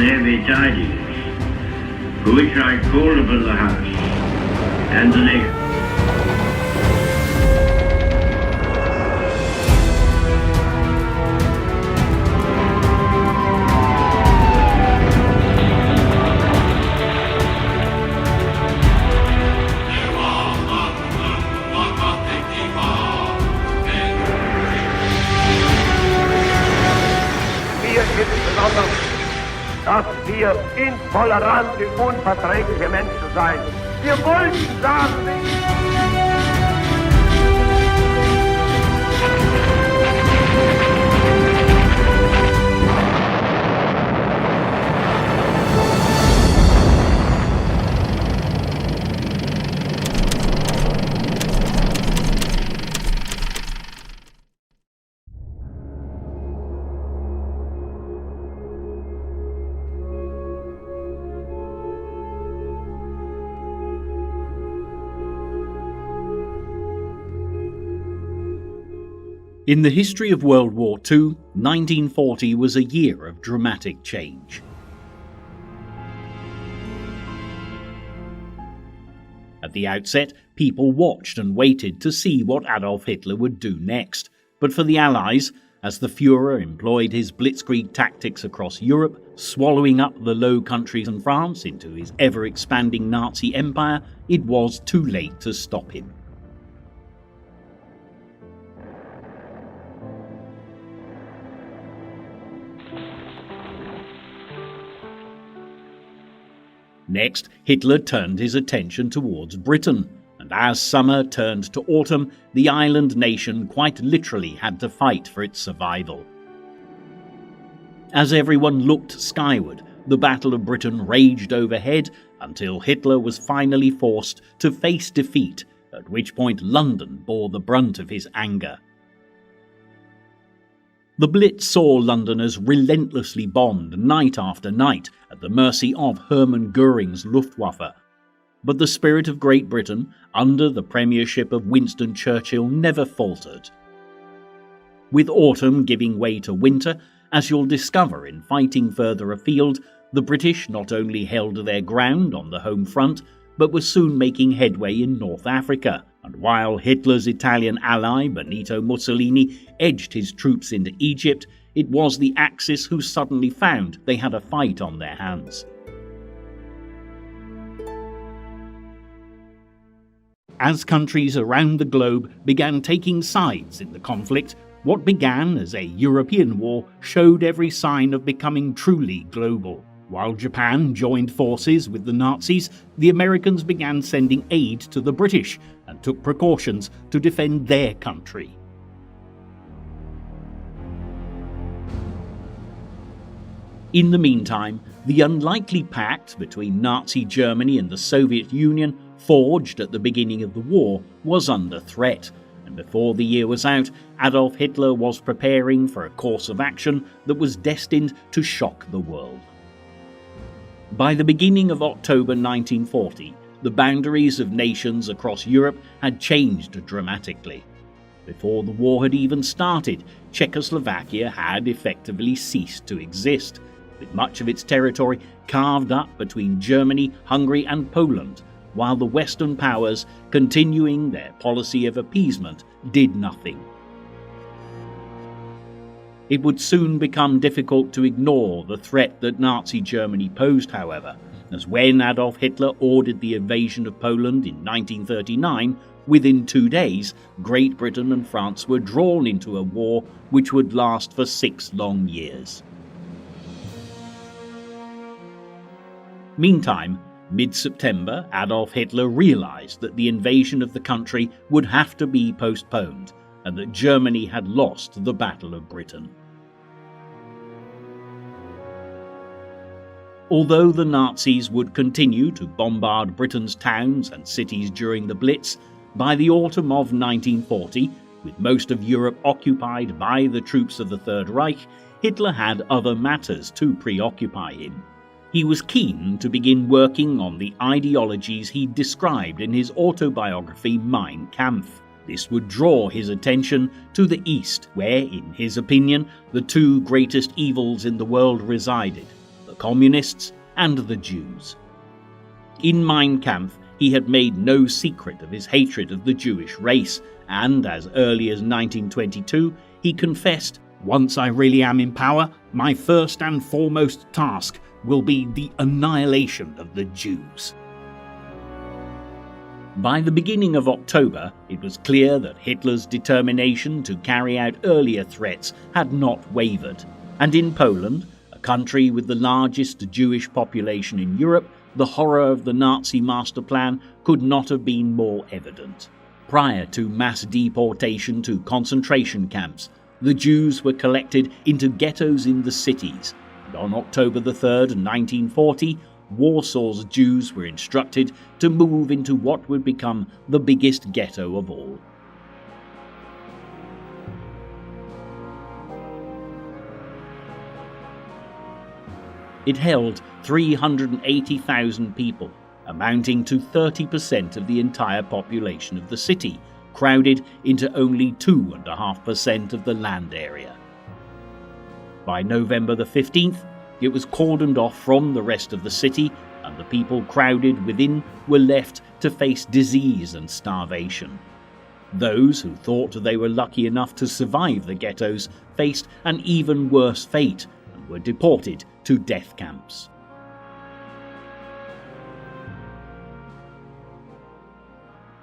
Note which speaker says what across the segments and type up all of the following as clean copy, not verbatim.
Speaker 1: heavy tidings, for which I call upon the House and the nation.
Speaker 2: Dass wir intolerante, unverträgliche Menschen seien. Wir wollten sagen,
Speaker 3: In the history of World War II, 1940 was a year of dramatic change. At the outset, people watched and waited to see what Adolf Hitler would do next. But for the Allies, as the Führer employed his blitzkrieg tactics across Europe, swallowing up the Low Countries and France into his ever-expanding Nazi empire, it was too late to stop him. Next, Hitler turned his attention towards Britain, and as summer turned to autumn, the island nation quite literally had to fight for its survival. As everyone looked skyward, the Battle of Britain raged overhead until Hitler was finally forced to face defeat, at which point London bore the brunt of his anger. The Blitz saw Londoners relentlessly bombed night after night at the mercy of Hermann Göring's Luftwaffe. But the spirit of Great Britain, under the premiership of Winston Churchill, never faltered. With autumn giving way to winter, as you'll discover in Fighting Further Afield, the British not only held their ground on the home front, but were soon making headway in North Africa. And while Hitler's Italian ally Benito Mussolini edged his troops into Egypt, it was the Axis who suddenly found they had a fight on their hands. As countries around the globe began taking sides in the conflict, what began as a European war showed every sign of becoming truly global. While Japan joined forces with the Nazis, the Americans began sending aid to the British and took precautions to defend their country. In the meantime, the unlikely pact between Nazi Germany and the Soviet Union, forged at the beginning of the war, was under threat, and before the year was out, Adolf Hitler was preparing for a course of action that was destined to shock the world. By the beginning of October 1940, the boundaries of nations across Europe had changed dramatically. Before the war had even started, Czechoslovakia had effectively ceased to exist, with much of its territory carved up between Germany, Hungary and Poland, while the Western powers, continuing their policy of appeasement, did nothing. It would soon become difficult to ignore the threat that Nazi Germany posed, however, as when Adolf Hitler ordered the invasion of Poland in 1939, within 2 days, Great Britain and France were drawn into a war which would last for 6 long years. Meantime, mid-September, Adolf Hitler realized that the invasion of the country would have to be postponed, and that Germany had lost the Battle of Britain. Although the Nazis would continue to bombard Britain's towns and cities during the Blitz, by the autumn of 1940, with most of Europe occupied by the troops of the Third Reich, Hitler had other matters to preoccupy him. He was keen to begin working on the ideologies he described in his autobiography Mein Kampf. This would draw his attention to the East, where, in his opinion, the 2 greatest evils in the world resided: the the Communists, and the Jews. In Mein Kampf, he had made no secret of his hatred of the Jewish race, and as early as 1922, he confessed, "Once I really am in power, my first and foremost task will be the annihilation of the Jews." By the beginning of October, it was clear that Hitler's determination to carry out earlier threats had not wavered, and in Poland, a country with the largest Jewish population in Europe, the horror of the Nazi master plan could not have been more evident. Prior to mass deportation to concentration camps, the Jews were collected into ghettos in the cities, and on October 3, 1940, Warsaw's Jews were instructed to move into what would become the biggest ghetto of all. It held 380,000 people, amounting to 30% of the entire population of the city, crowded into only 2.5% of the land area. By November the 15th, it was cordoned off from the rest of the city, and the people crowded within were left to face disease and starvation. Those who thought they were lucky enough to survive the ghettos faced an even worse fate and were deported to death camps.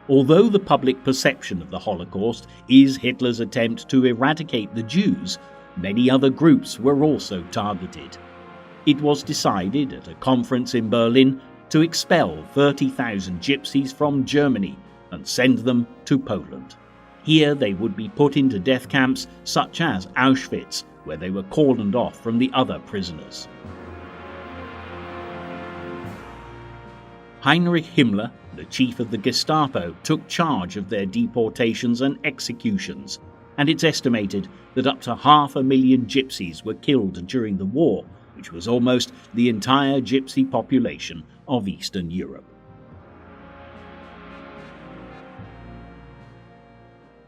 Speaker 3: Although the public perception of the Holocaust is Hitler's attempt to eradicate the Jews, many other groups were also targeted. It was decided at a conference in Berlin to expel 30,000 gypsies from Germany and send them to Poland. Here they would be put into death camps such as Auschwitz, where they were cordoned off from the other prisoners. Heinrich Himmler, the chief of the Gestapo, took charge of their deportations and executions, and it's estimated that up to 500,000 gypsies were killed during the war, which was almost the entire gypsy population of Eastern Europe.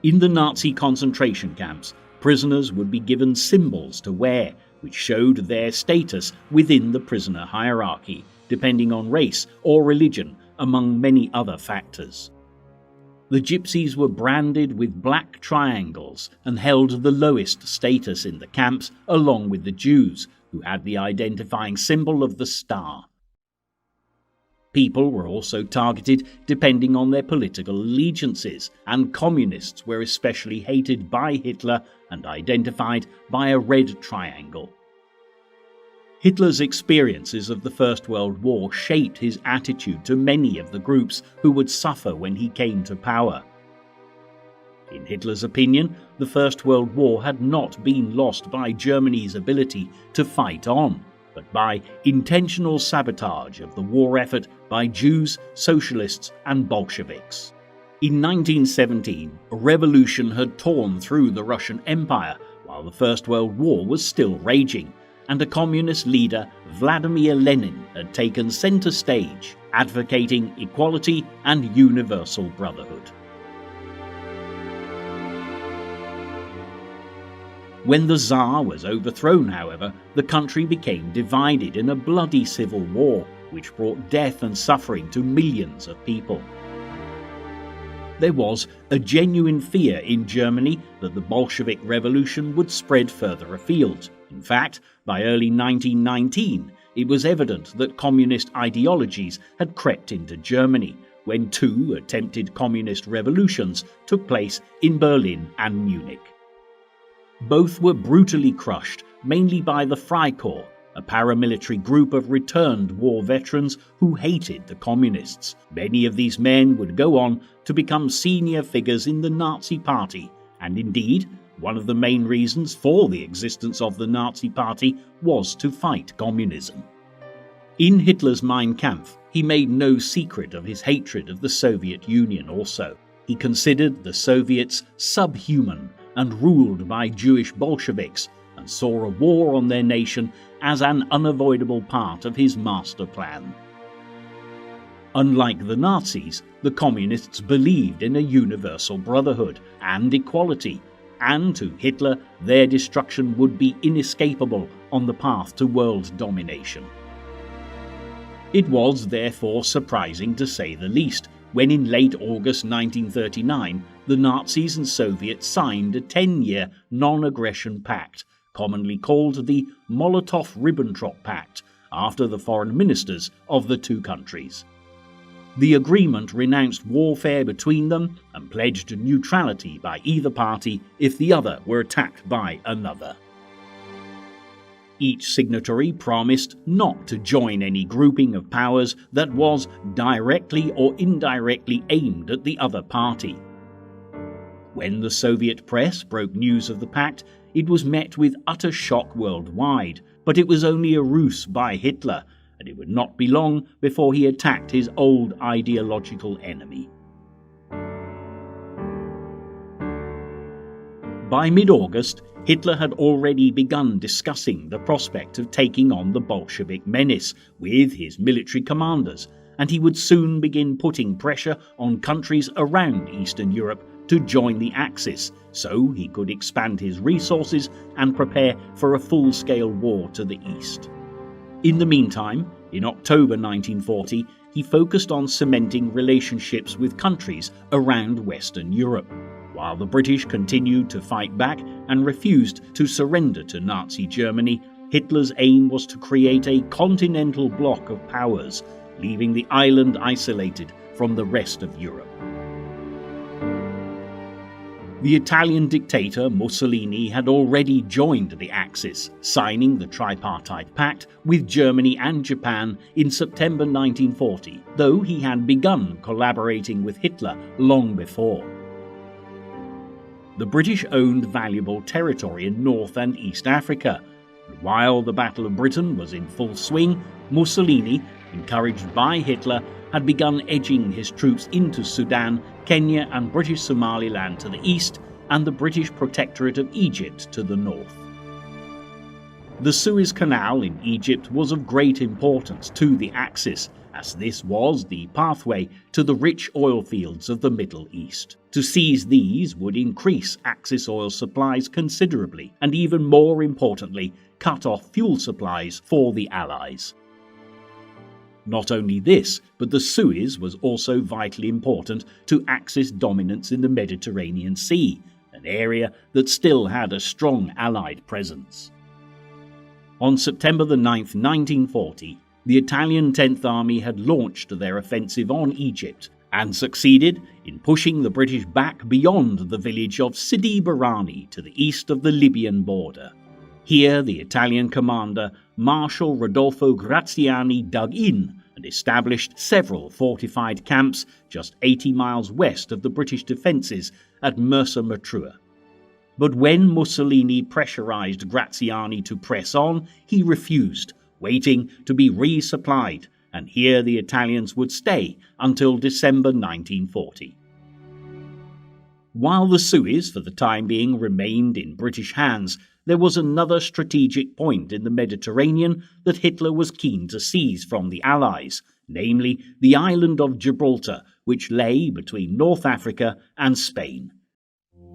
Speaker 3: In the Nazi concentration camps, prisoners would be given symbols to wear, which showed their status within the prisoner hierarchy, depending on race or religion, among many other factors. The gypsies were branded with black triangles and held the lowest status in the camps, along with the Jews, who had the identifying symbol of the star. People were also targeted depending on their political allegiances, and communists were especially hated by Hitler and identified by a red triangle. Hitler's experiences of the First World War shaped his attitude to many of the groups who would suffer when he came to power. In Hitler's opinion, the First World War had not been lost by Germany's ability to fight on, but by intentional sabotage of the war effort by Jews, socialists, and Bolsheviks. In 1917, a revolution had torn through the Russian Empire while the First World War was still raging, and a communist leader, Vladimir Lenin, had taken center stage, advocating equality and universal brotherhood. When the Tsar was overthrown, however, the country became divided in a bloody civil war, which brought death and suffering to millions of people. There was a genuine fear in Germany that the Bolshevik Revolution would spread further afield. In fact, by early 1919, it was evident that communist ideologies had crept into Germany, when 2 attempted communist revolutions took place in Berlin and Munich. Both were brutally crushed, mainly by the Freikorps, a paramilitary group of returned war veterans who hated the communists. Many of these men would go on to become senior figures in the Nazi Party, and indeed, one of the main reasons for the existence of the Nazi Party was to fight communism. In Hitler's Mein Kampf, he made no secret of his hatred of the Soviet Union also. He considered the Soviets subhuman and ruled by Jewish Bolsheviks, and saw a war on their nation as an unavoidable part of his master plan. Unlike the Nazis, the communists believed in a universal brotherhood and equality, and to Hitler their destruction would be inescapable on the path to world domination. It was therefore surprising, to say the least, when in late August 1939 the Nazis and Soviets signed a 10-year non-aggression pact, commonly called the Molotov-Ribbentrop Pact, after the foreign ministers of the two countries. The agreement renounced warfare between them and pledged neutrality by either party if the other were attacked by another. Each signatory promised not to join any grouping of powers that was directly or indirectly aimed at the other party. When the Soviet press broke news of the pact, it was met with utter shock worldwide, but it was only a ruse by Hitler, and it would not be long before he attacked his old ideological enemy. By mid-August, Hitler had already begun discussing the prospect of taking on the Bolshevik menace with his military commanders, and he would soon begin putting pressure on countries around Eastern Europe to join the Axis, so he could expand his resources and prepare for a full-scale war to the east. In the meantime, in October 1940, he focused on cementing relationships with countries around Western Europe. While the British continued to fight back and refused to surrender to Nazi Germany, Hitler's aim was to create a continental bloc of powers, leaving the island isolated from the rest of Europe. The Italian dictator Mussolini had already joined the Axis, signing the Tripartite Pact with Germany and Japan in September 1940, though he had begun collaborating with Hitler long before. The British owned valuable territory in North and East Africa, and while the Battle of Britain was in full swing, Mussolini, encouraged by Hitler, had begun edging his troops into Sudan, Kenya and British Somaliland to the east, and the British Protectorate of Egypt to the north. The Suez Canal in Egypt was of great importance to the Axis, as this was the pathway to the rich oil fields of the Middle East. To seize these would increase Axis oil supplies considerably, and even more importantly, cut off fuel supplies for the Allies. Not only this, but the Suez was also vitally important to Axis dominance in the Mediterranean Sea, an area that still had a strong Allied presence. On September 9, 1940, the Italian 10th Army had launched their offensive on Egypt and succeeded in pushing the British back beyond the village of Sidi Barrani to the east of the Libyan border. Here, the Italian commander, Marshal Rodolfo Graziani, dug in and established several fortified camps just 80 miles west of the British defences at Mersa Matruh. But when Mussolini pressurised Graziani to press on, he refused, waiting to be resupplied, and here the Italians would stay until December 1940. While the Suez, for the time being, remained in British hands, there was another strategic point in the Mediterranean that Hitler was keen to seize from the Allies, namely the island of Gibraltar, which lay between North Africa and Spain.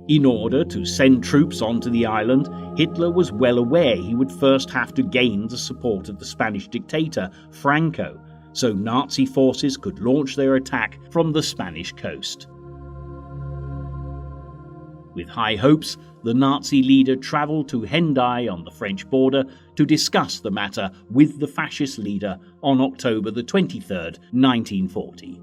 Speaker 3: In order to send troops onto the island, Hitler was well aware he would first have to gain the support of the Spanish dictator Franco, so Nazi forces could launch their attack from the Spanish coast. With high hopes, the Nazi leader travelled to Hendaye on the French border to discuss the matter with the fascist leader on October 23, 1940.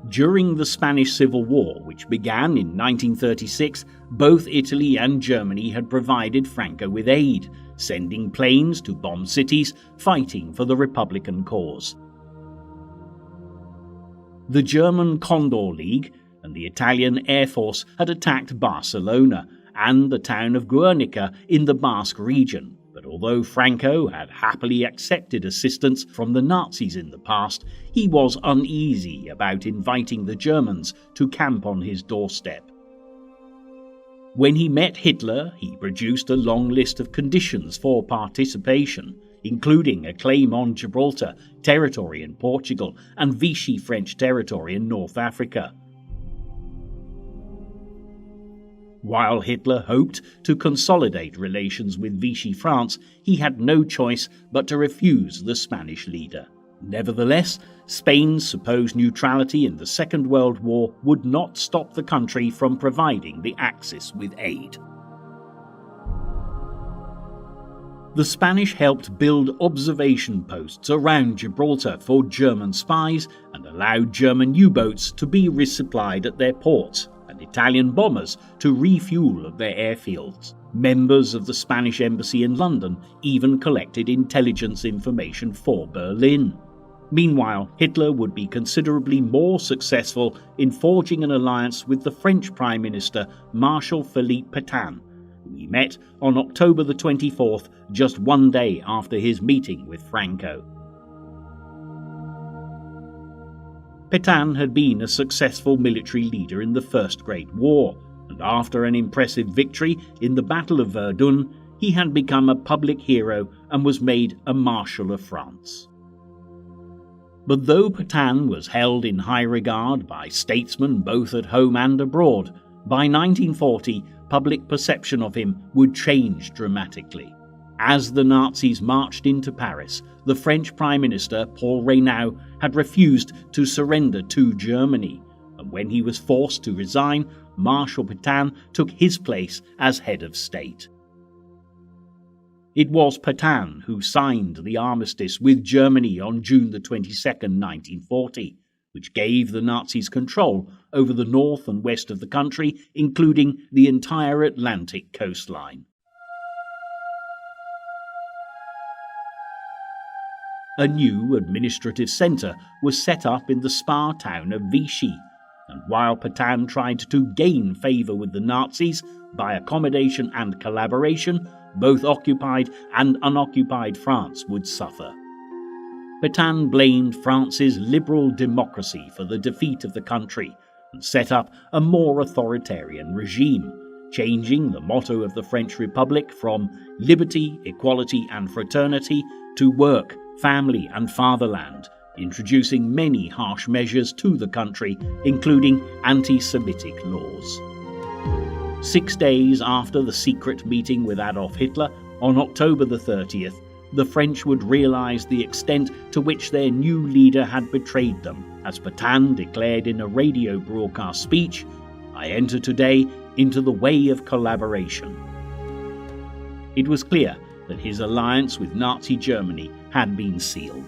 Speaker 3: During the Spanish Civil War, which began in 1936, both Italy and Germany had provided Franco with aid, sending planes to bomb cities, fighting for the Republican cause. The German Condor League and the Italian Air Force had attacked Barcelona and the town of Guernica in the Basque region, but although Franco had happily accepted assistance from the Nazis in the past, he was uneasy about inviting the Germans to camp on his doorstep. When he met Hitler, he produced a long list of conditions for participation, including a claim on Gibraltar, territory in Portugal, and Vichy French territory in North Africa. While Hitler hoped to consolidate relations with Vichy France, he had no choice but to refuse the Spanish leader. Nevertheless, Spain's supposed neutrality in the Second World War would not stop the country from providing the Axis with aid. The Spanish helped build observation posts around Gibraltar for German spies and allowed German U-boats to be resupplied at their ports and Italian bombers to refuel at their airfields. Members of the Spanish embassy in London even collected intelligence information for Berlin. Meanwhile, Hitler would be considerably more successful in forging an alliance with the French Prime Minister Marshal Philippe Pétain, who he met on October the 24th, just one day after his meeting with Franco. Pétain had been a successful military leader in the First Great War, and after an impressive victory in the Battle of Verdun, he had become a public hero and was made a Marshal of France. But though Pétain was held in high regard by statesmen both at home and abroad, by 1940 public perception of him would change dramatically. As the Nazis marched into Paris, the French Prime Minister Paul Reynaud had refused to surrender to Germany, and when he was forced to resign, Marshal Pétain took his place as head of state. It was Pétain who signed the armistice with Germany on June the 22nd, 1940, which gave the Nazis control over the north and west of the country, including the entire Atlantic coastline. A new administrative centre was set up in the spa town of Vichy, and while Pétain tried to gain favour with the Nazis by accommodation and collaboration, both occupied and unoccupied France would suffer. Pétain blamed France's liberal democracy for the defeat of the country and set up a more authoritarian regime, changing the motto of the French Republic from liberty, equality and fraternity to work, family and fatherland, introducing many harsh measures to the country, including anti-Semitic laws. 6 days after the secret meeting with Adolf Hitler, on October the 30th, the French would realise the extent to which their new leader had betrayed them, as Pétain declared in a radio broadcast speech, "I enter today into the way of collaboration." It was clear that his alliance with Nazi Germany had been sealed.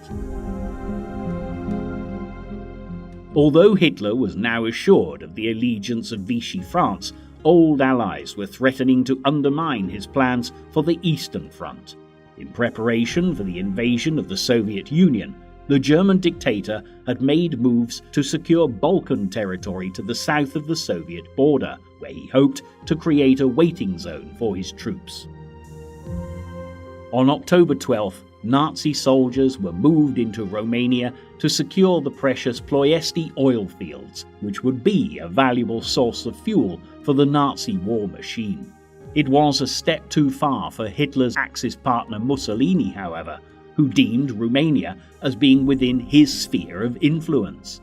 Speaker 3: Although Hitler was now assured of the allegiance of Vichy France, old allies were threatening to undermine his plans for the Eastern Front. In preparation for the invasion of the Soviet Union, the German dictator had made moves to secure Balkan territory to the south of the Soviet border, where he hoped to create a waiting zone for his troops. On October 12th, Nazi soldiers were moved into Romania to secure the precious Ploiesti oil fields, which would be a valuable source of fuel for the Nazi war machine. It was a step too far for Hitler's Axis partner Mussolini, however, who deemed Romania as being within his sphere of influence.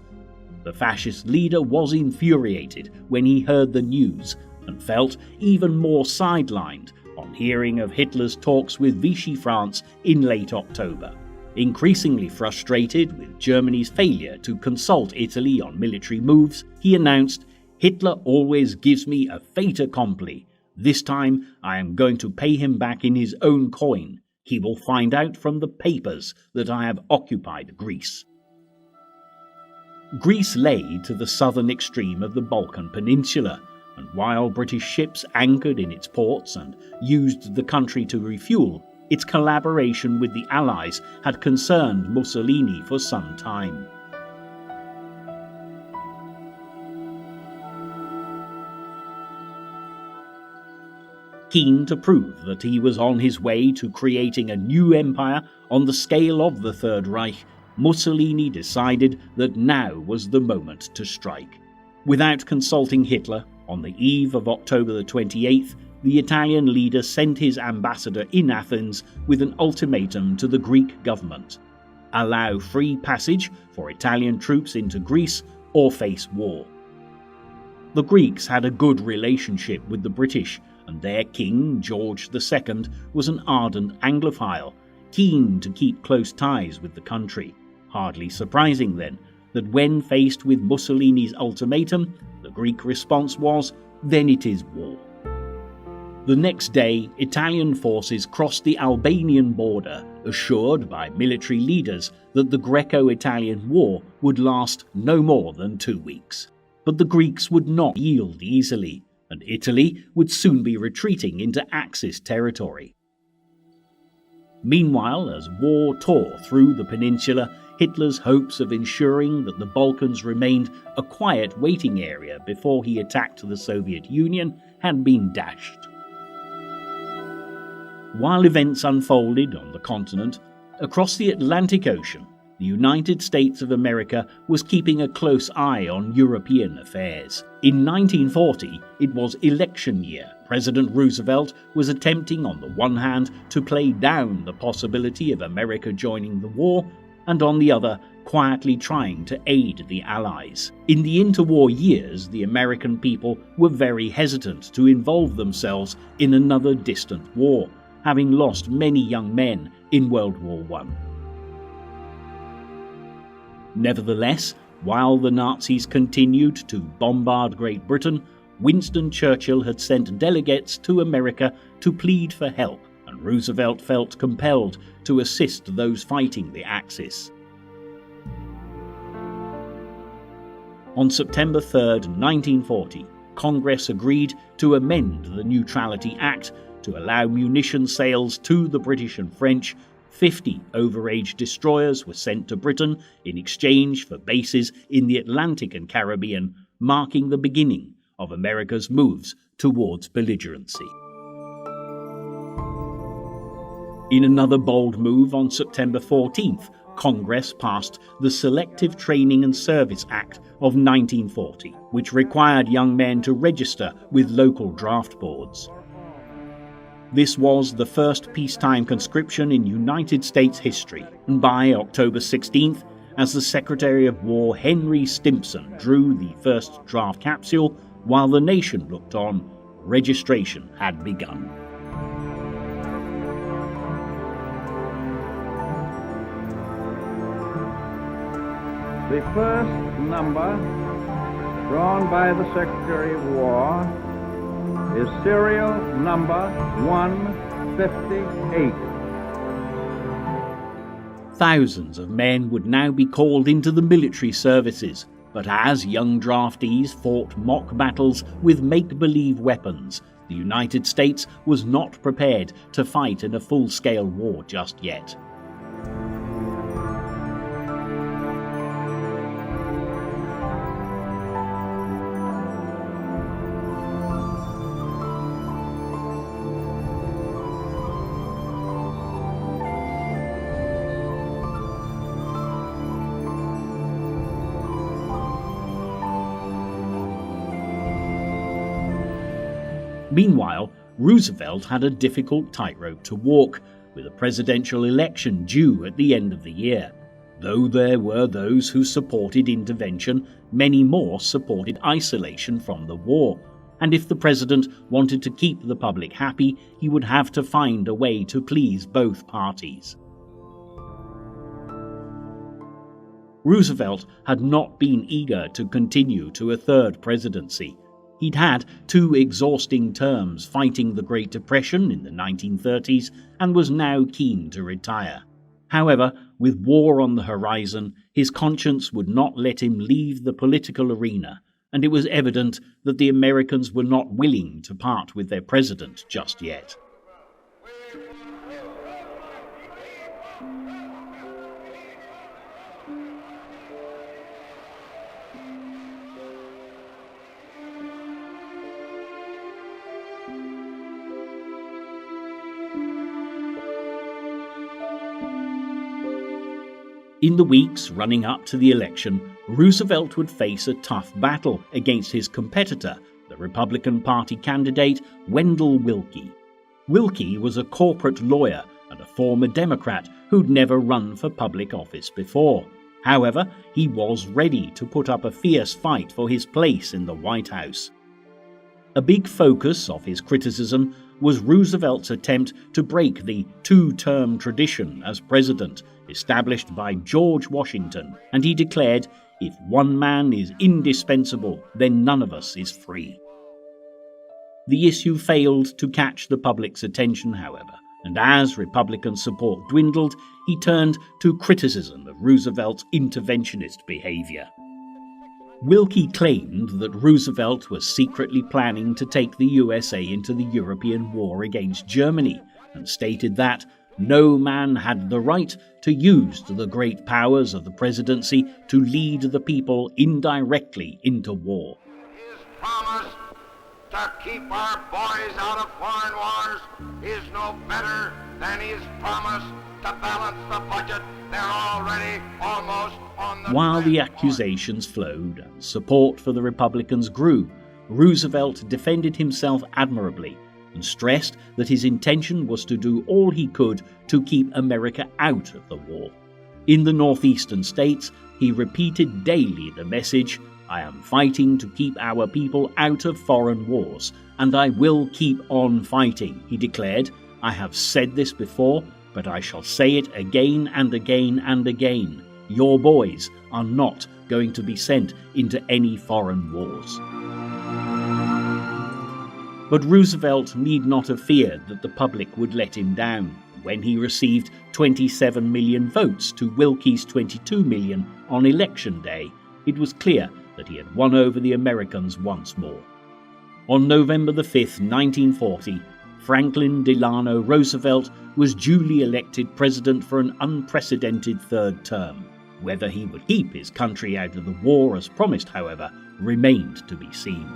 Speaker 3: The fascist leader was infuriated when he heard the news and felt even more sidelined on hearing of Hitler's talks with Vichy France in late October. Increasingly frustrated with Germany's failure to consult Italy on military moves, he announced, "Hitler always gives me a fait accompli. This time I am going to pay him back in his own coin. He will find out from the papers that I have occupied Greece." Greece lay to the southern extreme of the Balkan Peninsula, and while British ships anchored in its ports and used the country to refuel, its collaboration with the Allies had concerned Mussolini for some time. Keen to prove that he was on his way to creating a new empire on the scale of the Third Reich, Mussolini decided that now was the moment to strike. Without consulting Hitler, on the eve of October the 28th, the Italian leader sent his ambassador in Athens with an ultimatum to the Greek government: allow free passage for Italian troops into Greece or face war. The Greeks had a good relationship with the British, and their king, George II, was an ardent Anglophile, keen to keep close ties with the country. Hardly surprising, then, that when faced with Mussolini's ultimatum, the Greek response was, "Then it is war." The next day, Italian forces crossed the Albanian border, assured by military leaders that the Greco-Italian war would last no more than 2 weeks. But the Greeks would not yield easily, and Italy would soon be retreating into Axis territory. Meanwhile, as war tore through the peninsula, Hitler's hopes of ensuring that the Balkans remained a quiet waiting area before he attacked the Soviet Union had been dashed. While events unfolded on the continent, across the Atlantic Ocean, the United States of America was keeping a close eye on European affairs. In 1940, it was election year. President Roosevelt was attempting on the one hand to play down the possibility of America joining the war, and on the other, quietly trying to aid the Allies. In the interwar years, the American people were very hesitant to involve themselves in another distant war, having lost many young men in World War I. Nevertheless, while the Nazis continued to bombard Great Britain, Winston Churchill had sent delegates to America to plead for help, and Roosevelt felt compelled to assist those fighting the Axis. On September 3, 1940, Congress agreed to amend the Neutrality Act to allow munition sales to the British and French. 50 overage destroyers were sent to Britain in exchange for bases in the Atlantic and Caribbean, marking the beginning of America's moves towards belligerency. In another bold move, on September 14th, Congress passed the Selective Training and Service Act of 1940, which required young men to register with local draft boards. This was the first peacetime conscription in United States history, and by October 16th, as the Secretary of War Henry Stimson drew the first draft capsule, while the nation looked on, registration had begun.
Speaker 4: The first number drawn by the Secretary of War is serial number 158.
Speaker 3: Thousands of men would now be called into the military services, but as young draftees fought mock battles with make-believe weapons, the United States was not prepared to fight in a full-scale war just yet. Meanwhile, Roosevelt had a difficult tightrope to walk, with a presidential election due at the end of the year. Though there were those who supported intervention, many more supported isolation from the war. And if the president wanted to keep the public happy, he would have to find a way to please both parties. Roosevelt had not been eager to continue to a third presidency. He'd had 2 exhausting terms fighting the Great Depression in the 1930s and was now keen to retire. However, with war on the horizon, his conscience would not let him leave the political arena, and it was evident that the Americans were not willing to part with their president just yet. In the weeks running up to the election, Roosevelt would face a tough battle against his competitor, the Republican Party candidate Wendell Willkie. Willkie was a corporate lawyer and a former Democrat who'd never run for public office before. However, he was ready to put up a fierce fight for his place in the White House. A big focus of his criticism was Roosevelt's attempt to break the two-term tradition as president established by George Washington, and he declared, "If one man is indispensable, then none of us is free." The issue failed to catch the public's attention, however, and as Republican support dwindled, he turned to criticism of Roosevelt's interventionist behavior. Wilkie claimed that Roosevelt was secretly planning to take the USA into the European war against Germany, and stated that no man had the right to use the great powers of the presidency to lead the people indirectly into war.
Speaker 2: His promise to keep our boys out of foreign wars is no better than his promise to balance the budget. They're already almost on the
Speaker 3: While the accusations flowed and support for the Republicans grew, Roosevelt defended himself admirably and stressed that his intention was to do all he could to keep America out of the war. In the northeastern states, he repeated daily the message, "I am fighting to keep our people out of foreign wars, and I will keep on fighting," he declared. "I have said this before, but I shall say it again and again and again. Your boys are not going to be sent into any foreign wars." But Roosevelt need not have feared that the public would let him down. When he received 27 million votes to Wilkie's 22 million on election day, it was clear that he had won over the Americans once more. On November the 5th, 1940, Franklin Delano Roosevelt was duly elected president for an unprecedented third term. Whether he would keep his country out of the war as promised, however, remained to be seen.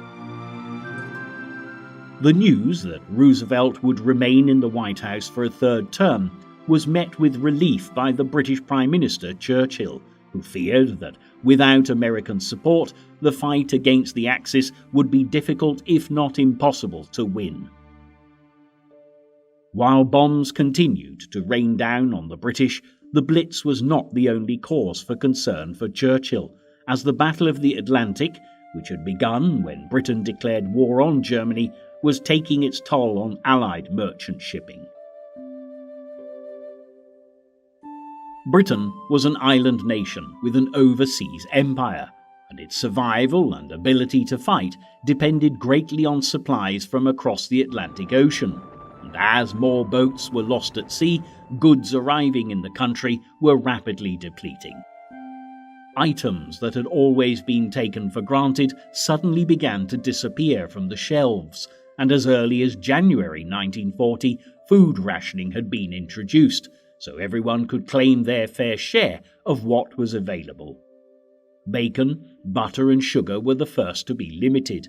Speaker 3: The news that Roosevelt would remain in the White House for a third term was met with relief by the British Prime Minister Churchill, who feared that without American support, the fight against the Axis would be difficult, if not impossible, to win. While bombs continued to rain down on the British, the Blitz was not the only cause for concern for Churchill, as the Battle of the Atlantic, which had begun when Britain declared war on Germany, was taking its toll on Allied merchant shipping. Britain was an island nation with an overseas empire, and its survival and ability to fight depended greatly on supplies from across the Atlantic Ocean. And as more boats were lost at sea, goods arriving in the country were rapidly depleting. Items that had always been taken for granted suddenly began to disappear from the shelves, and as early as January 1940, food rationing had been introduced, so everyone could claim their fair share of what was available. Bacon, butter and sugar were the first to be limited,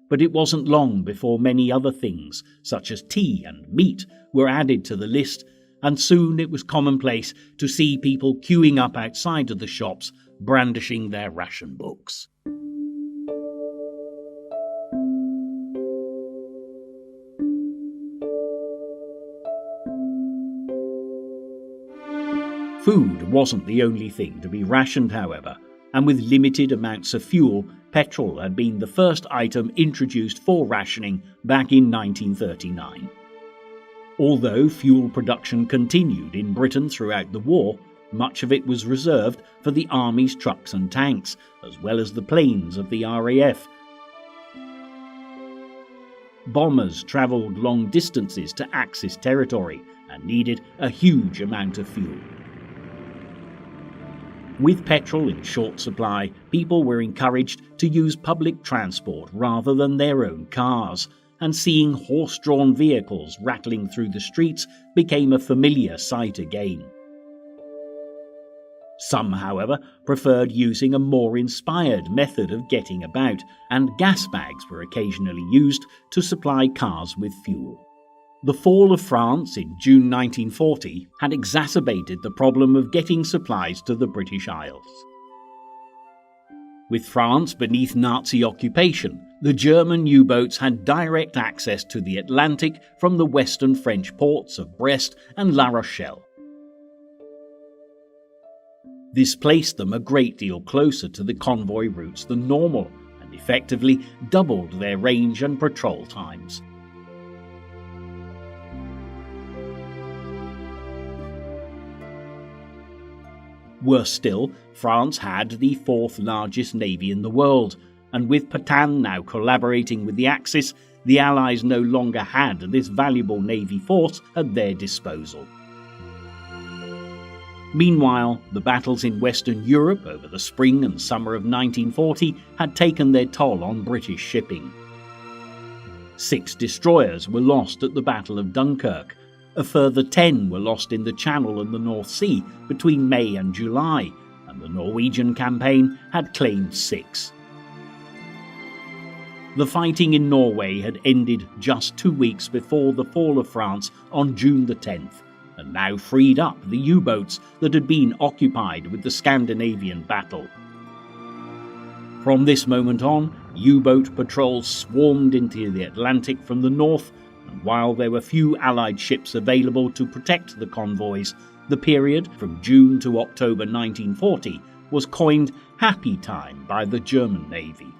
Speaker 3: but it wasn't long before many other things, such as tea and meat, were added to the list, and soon it was commonplace to see people queuing up outside of the shops, brandishing their ration books. Food wasn't the only thing to be rationed, however, and with limited amounts of fuel, petrol had been the first item introduced for rationing back in 1939. Although fuel production continued in Britain throughout the war, much of it was reserved for the Army's trucks and tanks, as well as the planes of the RAF. Bombers travelled long distances to Axis territory and needed a huge amount of fuel. With petrol in short supply, people were encouraged to use public transport rather than their own cars, and seeing horse-drawn vehicles rattling through the streets became a familiar sight again. Some, however, preferred using a more inspired method of getting about, and gas bags were occasionally used to supply cars with fuel. The fall of France in June 1940 had exacerbated the problem of getting supplies to the British Isles. With France beneath Nazi occupation, the German U-boats had direct access to the Atlantic from the western French ports of Brest and La Rochelle. This placed them a great deal closer to the convoy routes than normal, and effectively doubled their range and patrol times. Worse still, France had the fourth largest navy in the world, and with Pétain now collaborating with the Axis, the Allies no longer had this valuable navy force at their disposal. Meanwhile, the battles in Western Europe over the spring and summer of 1940 had taken their toll on British shipping. 6 destroyers were lost at the Battle of Dunkirk. A further 10 were lost in the Channel and the North Sea between May and July, and the Norwegian campaign had claimed 6. The fighting in Norway had ended just 2 weeks before the fall of France on June the 10th, and now freed up the U-boats that had been occupied with the Scandinavian battle. From this moment on, U-boat patrols swarmed into the Atlantic from the north, and while there were few Allied ships available to protect the convoys, the period from June to October 1940 was coined Happy Time by the German Navy.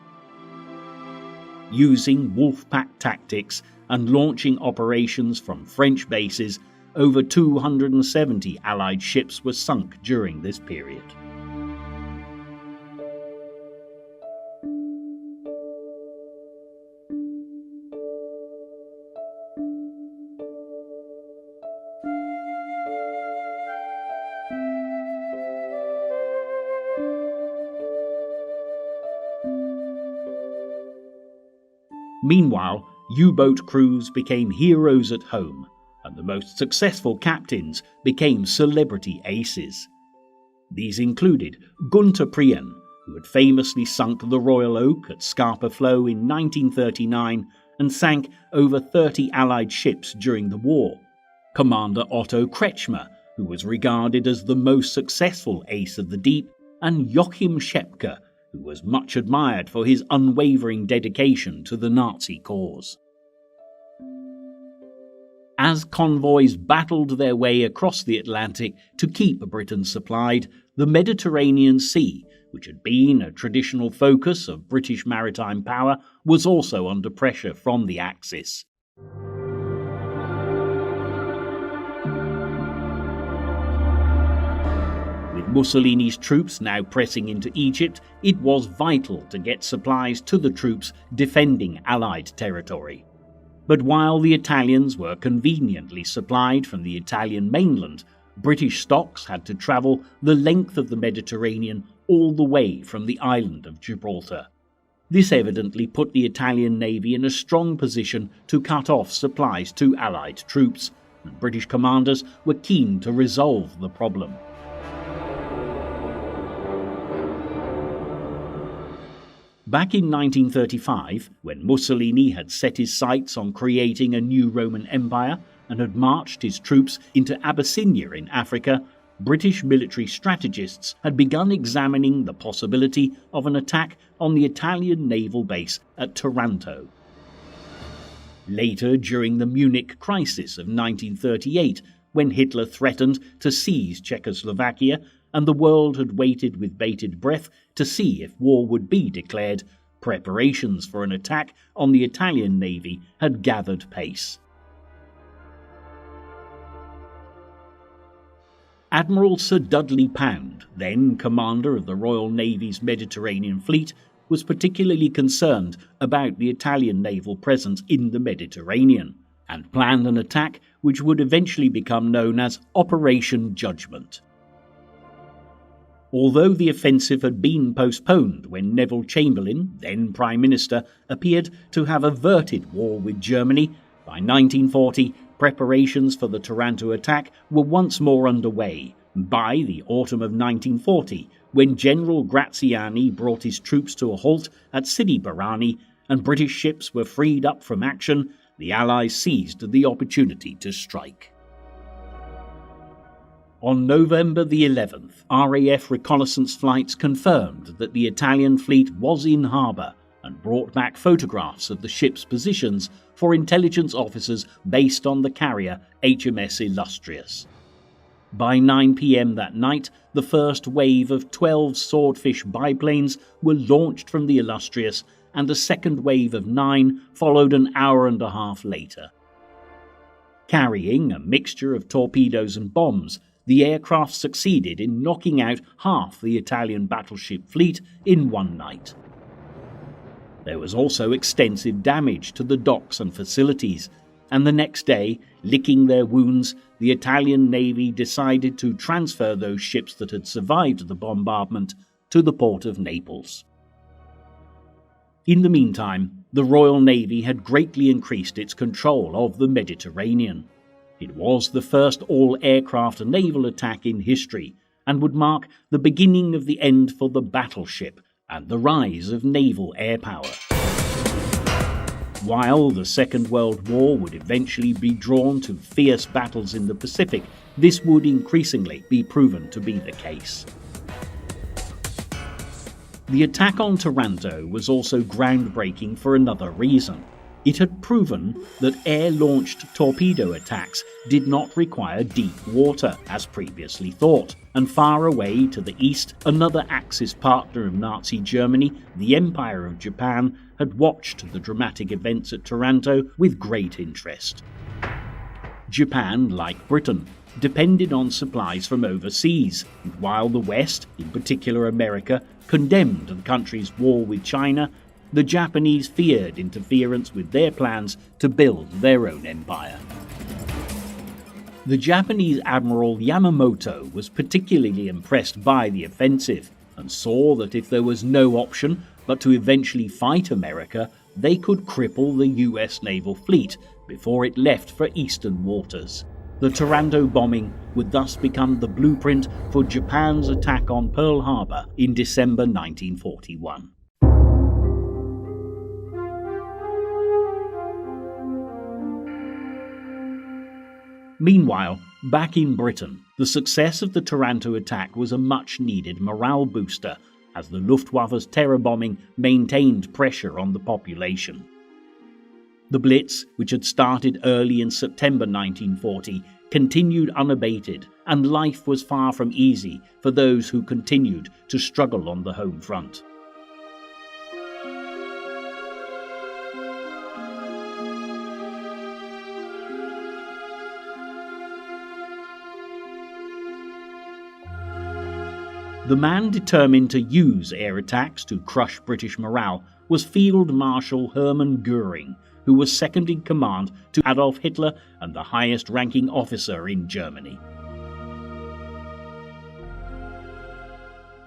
Speaker 3: Using wolf pack tactics and launching operations from French bases, over 270 Allied ships were sunk during this period. Meanwhile, U-boat crews became heroes at home, and the most successful captains became celebrity aces. These included Gunther Prien, who had famously sunk the Royal Oak at Scapa Flow in 1939 and sank over 30 Allied ships during the war, Commander Otto Kretschmer, who was regarded as the most successful ace of the deep, and Joachim Schepke, who was much admired for his unwavering dedication to the Nazi cause. As convoys battled their way across the Atlantic to keep Britain supplied, the Mediterranean Sea, which had been a traditional focus of British maritime power, was also under pressure from the Axis. With Mussolini's troops now pressing into Egypt, it was vital to get supplies to the troops defending Allied territory. But while the Italians were conveniently supplied from the Italian mainland, British stocks had to travel the length of the Mediterranean all the way from the island of Gibraltar. This evidently put the Italian Navy in a strong position to cut off supplies to Allied troops, and British commanders were keen to resolve the problem. Back in 1935, when Mussolini had set his sights on creating a new Roman Empire and had marched his troops into Abyssinia in Africa, British military strategists had begun examining the possibility of an attack on the Italian naval base at Taranto. Later, during the Munich crisis of 1938, when Hitler threatened to seize Czechoslovakia, and the world had waited with bated breath to see if war would be declared, preparations for an attack on the Italian Navy had gathered pace. Admiral Sir Dudley Pound, then commander of the Royal Navy's Mediterranean Fleet, was particularly concerned about the Italian naval presence in the Mediterranean, and planned an attack which would eventually become known as Operation Judgment. Although the offensive had been postponed when Neville Chamberlain, then Prime Minister, appeared to have averted war with Germany, by 1940 preparations for the Taranto attack were once more underway. By the autumn of 1940, when General Graziani brought his troops to a halt at Sidi Barrani and British ships were freed up from action, the Allies seized the opportunity to strike. On November the 11th, RAF reconnaissance flights confirmed that the Italian fleet was in harbour and brought back photographs of the ship's positions for intelligence officers based on the carrier HMS Illustrious. By 9 p.m. that night, the first wave of 12 Swordfish biplanes were launched from the Illustrious, and a second wave of 9 followed an hour and a half later. Carrying a mixture of torpedoes and bombs, the aircraft succeeded in knocking out half the Italian battleship fleet in one night. There was also extensive damage to the docks and facilities, and the next day, licking their wounds, the Italian Navy decided to transfer those ships that had survived the bombardment to the port of Naples. In the meantime, the Royal Navy had greatly increased its control of the Mediterranean. It was the first all-aircraft naval attack in history, and would mark the beginning of the end for the battleship and the rise of naval air power. While the Second World War would eventually be drawn to fierce battles in the Pacific, this would increasingly be proven to be the case. The attack on Taranto was also groundbreaking for another reason. It had proven that air-launched torpedo attacks did not require deep water, as previously thought, and far away to the east, another Axis partner of Nazi Germany, the Empire of Japan, had watched the dramatic events at Taranto with great interest. Japan, like Britain, depended on supplies from overseas, and while the West, in particular America, condemned the country's war with China, the Japanese feared interference with their plans to build their own empire. The Japanese Admiral Yamamoto was particularly impressed by the offensive, and saw that if there was no option but to eventually fight America, they could cripple the US naval fleet before it left for eastern waters. The Taranto bombing would thus become the blueprint for Japan's attack on Pearl Harbor in December 1941. Meanwhile, back in Britain, the success of the Taranto attack was a much-needed morale booster, as the Luftwaffe's terror bombing maintained pressure on the population. The Blitz, which had started early in September 1940, continued unabated, and life was far from easy for those who continued to struggle on the home front. The man determined to use air attacks to crush British morale was Field Marshal Hermann Göring, who was second in command to Adolf Hitler and the highest-ranking officer in Germany.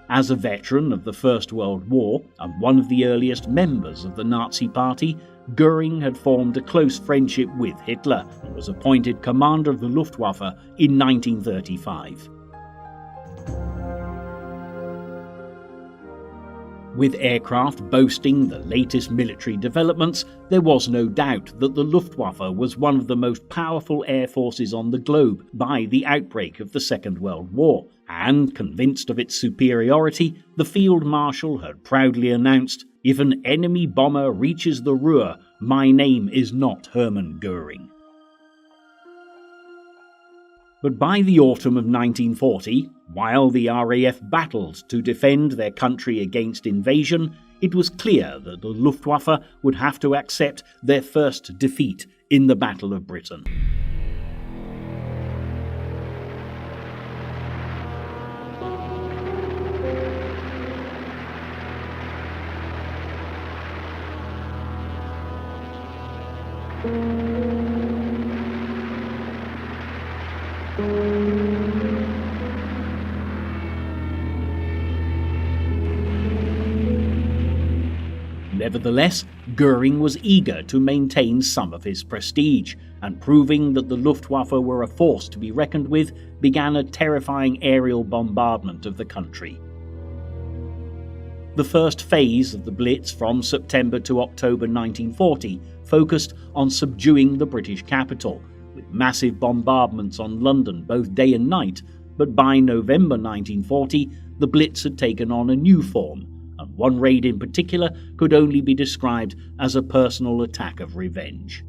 Speaker 3: As a veteran of the First World War and one of the earliest members of the Nazi Party, Göring had formed a close friendship with Hitler and was appointed commander of the Luftwaffe in 1935. With aircraft boasting the latest military developments, there was no doubt that the Luftwaffe was one of the most powerful air forces on the globe by the outbreak of the Second World War, and convinced of its superiority, the Field Marshal had proudly announced, "If an enemy bomber reaches the Ruhr, my name is not Hermann Göring." But by the autumn of 1940, while the RAF battled to defend their country against invasion, it was clear that the Luftwaffe would have to accept their first defeat in the Battle of Britain. Nevertheless, Göring was eager to maintain some of his prestige, and proving that the Luftwaffe were a force to be reckoned with, began a terrifying aerial bombardment of the country. The first phase of the Blitz from September to October 1940 focused on subduing the British capital, with massive bombardments on London both day and night, but by November 1940 the Blitz had taken on a new form, and one raid in particular could only be described as a personal attack of revenge.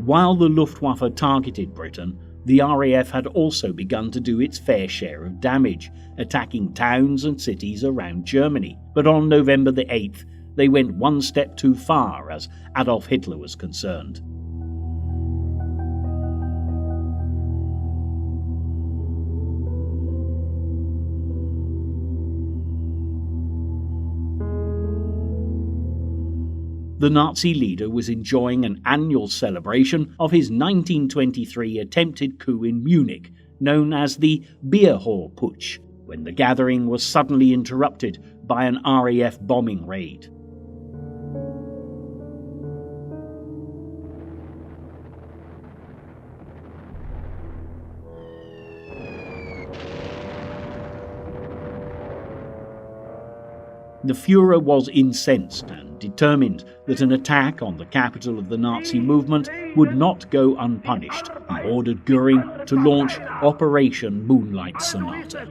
Speaker 3: While the Luftwaffe targeted Britain, the RAF had also begun to do its fair share of damage, attacking towns and cities around Germany. But on November the 8th, they went one step too far as Adolf Hitler was concerned. The Nazi leader was enjoying an annual celebration of his 1923 attempted coup in Munich, known as the Beer Hall Putsch, when the gathering was suddenly interrupted by an RAF bombing raid. The Führer was incensed and determined that an attack on the capital of the Nazi movement would not go unpunished. He ordered Göring to launch Operation Moonlight Sonata.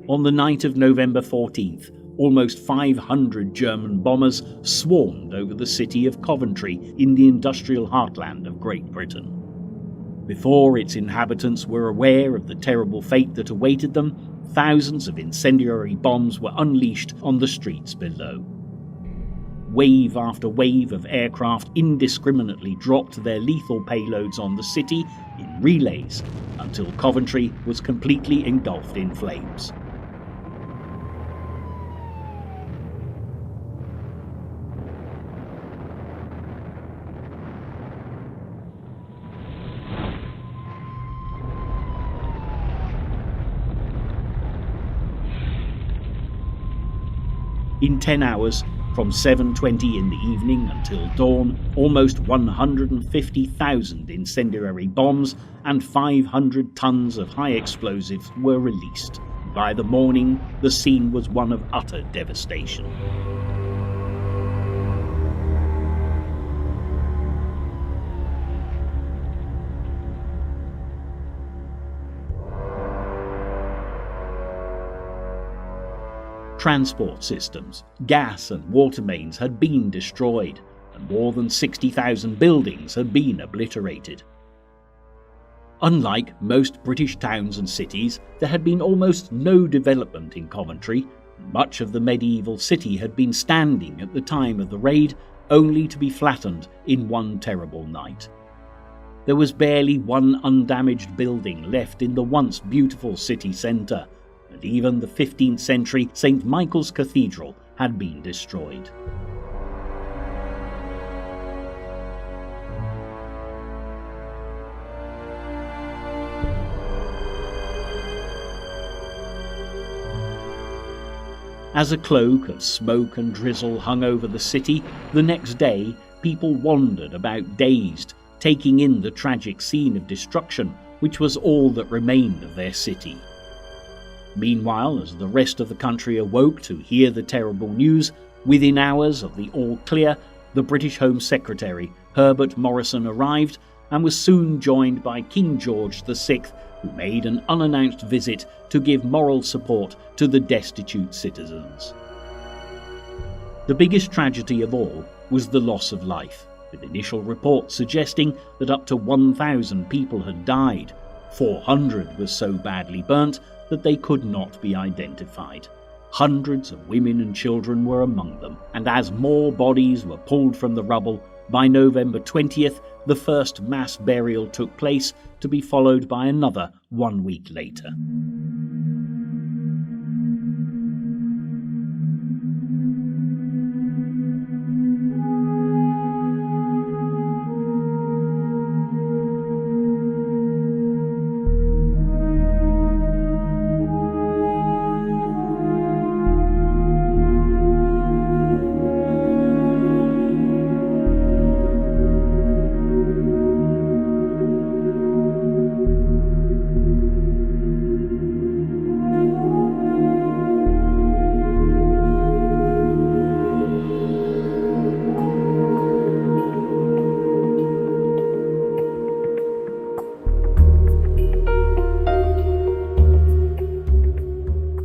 Speaker 3: On the night of November 14th, almost 500 German bombers swarmed over the city of Coventry in the industrial heartland of Great Britain. Before its inhabitants were aware of the terrible fate that awaited them, thousands of incendiary bombs were unleashed on the streets below. Wave after wave of aircraft indiscriminately dropped their lethal payloads on the city in relays until Coventry was completely engulfed in flames. In 10 hours, from 7:20 in the evening until dawn, almost 150,000 incendiary bombs and 500 tons of high explosives were released. By the morning, the scene was one of utter devastation. Transport systems, gas and water mains had been destroyed, and more than 60,000 buildings had been obliterated. Unlike most British towns and cities, there had been almost no development in Coventry. Much of the medieval city had been standing at the time of the raid, only to be flattened in one terrible night. There was barely one undamaged building left in the once beautiful city centre, and even the 15th century St. Michael's Cathedral had been destroyed. As a cloak of smoke and drizzle hung over the city, the next day people wandered about dazed, taking in the tragic scene of destruction, which was all that remained of their city. Meanwhile, as the rest of the country awoke to hear the terrible news, within hours of the all clear, the British Home Secretary, Herbert Morrison, arrived and was soon joined by King George VI, who made an unannounced visit to give moral support to the destitute citizens. The biggest tragedy of all was the loss of life, with initial reports suggesting that up to 1,000 people had died. 400 were so badly burnt that they could not be identified. Hundreds of women and children were among them, and as more bodies were pulled from the rubble, by November 20th, the first mass burial took place, to be followed by another 1 week later.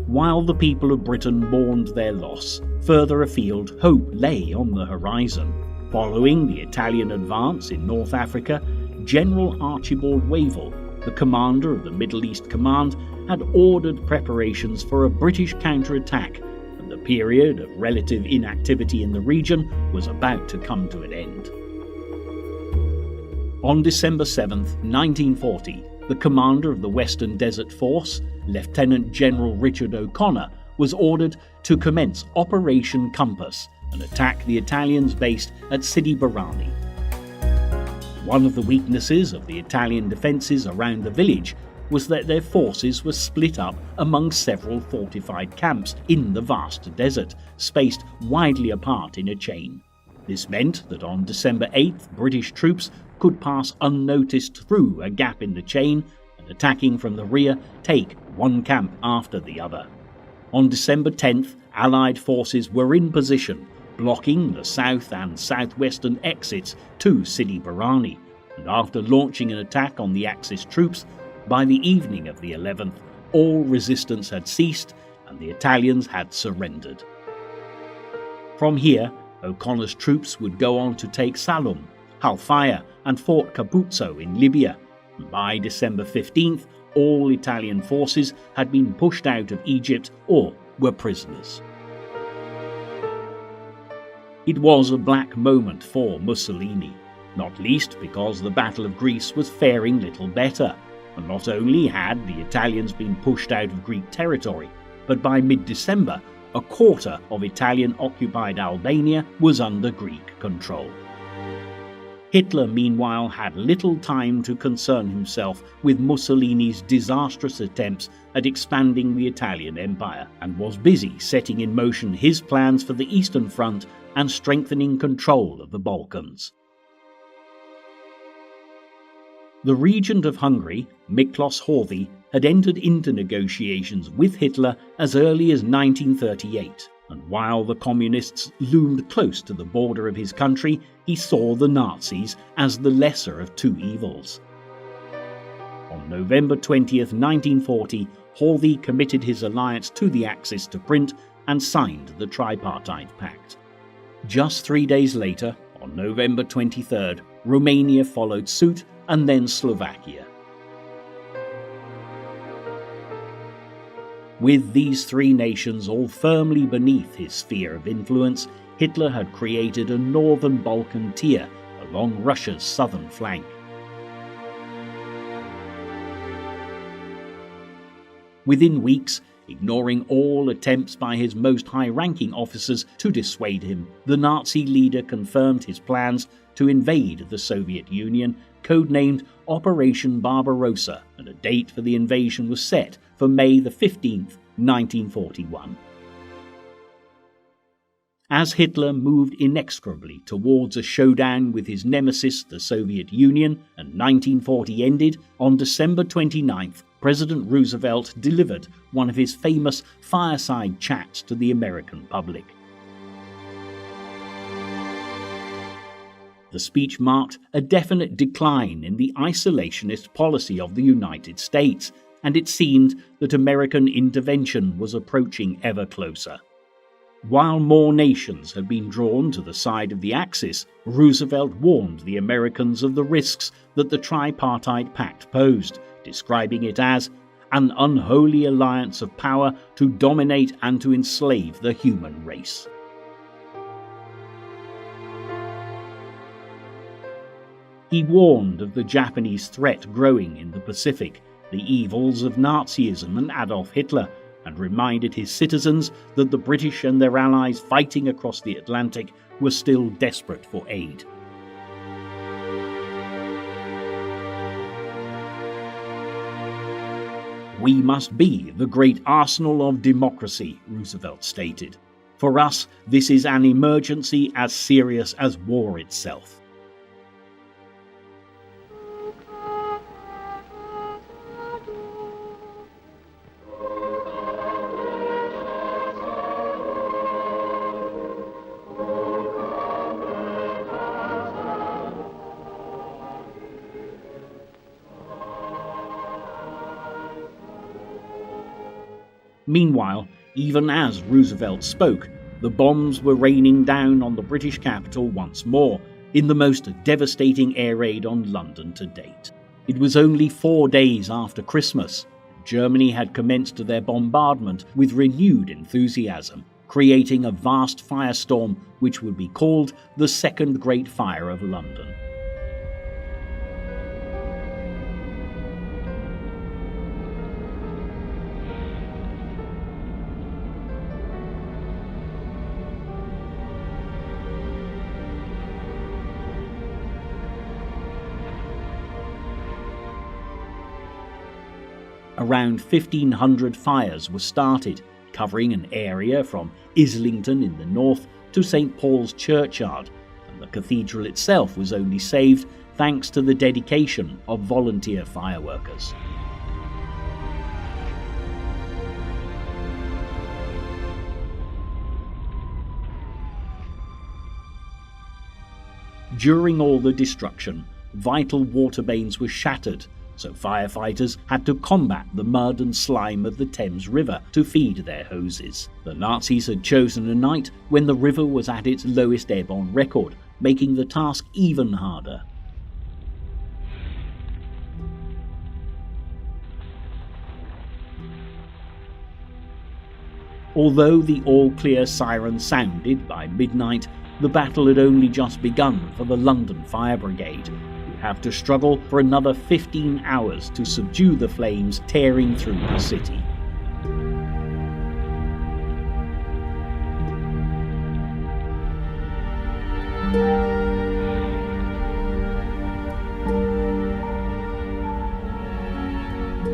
Speaker 3: While the people of Britain mourned their loss, further afield hope lay on the horizon. Following the Italian advance in North Africa, General Archibald Wavell, the commander of the Middle East Command, had ordered preparations for a British counterattack, and the period of relative inactivity in the region was about to come to an end. On December 7, 1940, the commander of the Western Desert Force, Lieutenant General Richard O'Connor, was ordered to commence Operation Compass and attack the Italians based at Sidi Barrani. One of the weaknesses of the Italian defences around the village was that their forces were split up among several fortified camps in the vast desert, spaced widely apart in a chain. This meant that on December 8th, British troops could pass unnoticed through a gap in the chain and, attacking from the rear, take one camp after the other. On December 10th, Allied forces were in position, blocking the south and southwestern exits to Sidi Barrani, and after launching an attack on the Axis troops, by the evening of the 11th, all resistance had ceased and the Italians had surrendered. From here, O'Connor's troops would go on to take Salum, Halfaya and Fort Capuzzo in Libya, and by December 15th, all Italian forces had been pushed out of Egypt or were prisoners. It was a black moment for Mussolini, not least because the Battle of Greece was faring little better, and not only had the Italians been pushed out of Greek territory, but by mid-December, a quarter of Italian-occupied Albania was under Greek control. Hitler, meanwhile, had little time to concern himself with Mussolini's disastrous attempts at expanding the Italian Empire, and was busy setting in motion his plans for the Eastern Front and strengthening control of the Balkans. The regent of Hungary, Miklos Horthy, had entered into negotiations with Hitler as early as 1938, and while the communists loomed close to the border of his country, he saw the Nazis as the lesser of two evils. On November 20th, 1940, Horthy committed his alliance to the Axis to print and signed the Tripartite Pact. Just 3 days later, on November 23rd, Romania followed suit, and then Slovakia. With these three nations all firmly beneath his sphere of influence, Hitler had created a northern Balkan tier along Russia's southern flank. Within weeks, ignoring all attempts by his most high-ranking officers to dissuade him, the Nazi leader confirmed his plans to invade the Soviet Union, codenamed Operation Barbarossa, and a date for the invasion was set for May the 15th, 1941. As Hitler moved inexorably towards a showdown with his nemesis, the Soviet Union, and 1940 ended, on December 29th, President Roosevelt delivered one of his famous fireside chats to the American public. The speech marked a definite decline in the isolationist policy of the United States, and it seemed that American intervention was approaching ever closer. While more nations had been drawn to the side of the Axis, Roosevelt warned the Americans of the risks that the Tripartite Pact posed, describing it as an unholy alliance of power to dominate and to enslave the human race. He warned of the Japanese threat growing in the Pacific, the evils of Nazism and Adolf Hitler, and reminded his citizens that the British and their allies fighting across the Atlantic were still desperate for aid. "We must be the great arsenal of democracy," Roosevelt stated. "For us, this is an emergency as serious as war itself." Meanwhile, even as Roosevelt spoke, the bombs were raining down on the British capital once more, in the most devastating air raid on London to date. It was only 4 days after Christmas. Germany had commenced their bombardment with renewed enthusiasm, creating a vast firestorm which would be called the Second Great Fire of London. Around 1,500 fires were started, covering an area from Islington in the north to St. Paul's Churchyard, and the cathedral itself was only saved thanks to the dedication of volunteer fireworkers. During all the destruction, vital water mains were shattered, so firefighters had to combat the mud and slime of the Thames River to feed their hoses. The Nazis had chosen a night when the river was at its lowest ebb on record, making the task even harder. Although the all-clear siren sounded by midnight, the battle had only just begun for the London Fire Brigade, who have to struggle for another 15 hours to subdue the flames tearing through the city.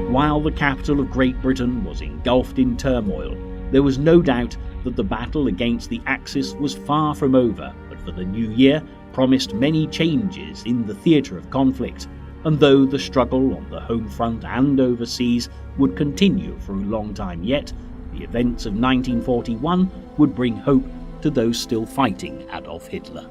Speaker 3: While the capital of Great Britain was engulfed in turmoil, there was no doubt that the battle against the Axis was far from over, but for the new year promised many changes in the theatre of conflict, and though the struggle on the home front and overseas would continue for a long time yet, the events of 1941 would bring hope to those still fighting Adolf Hitler.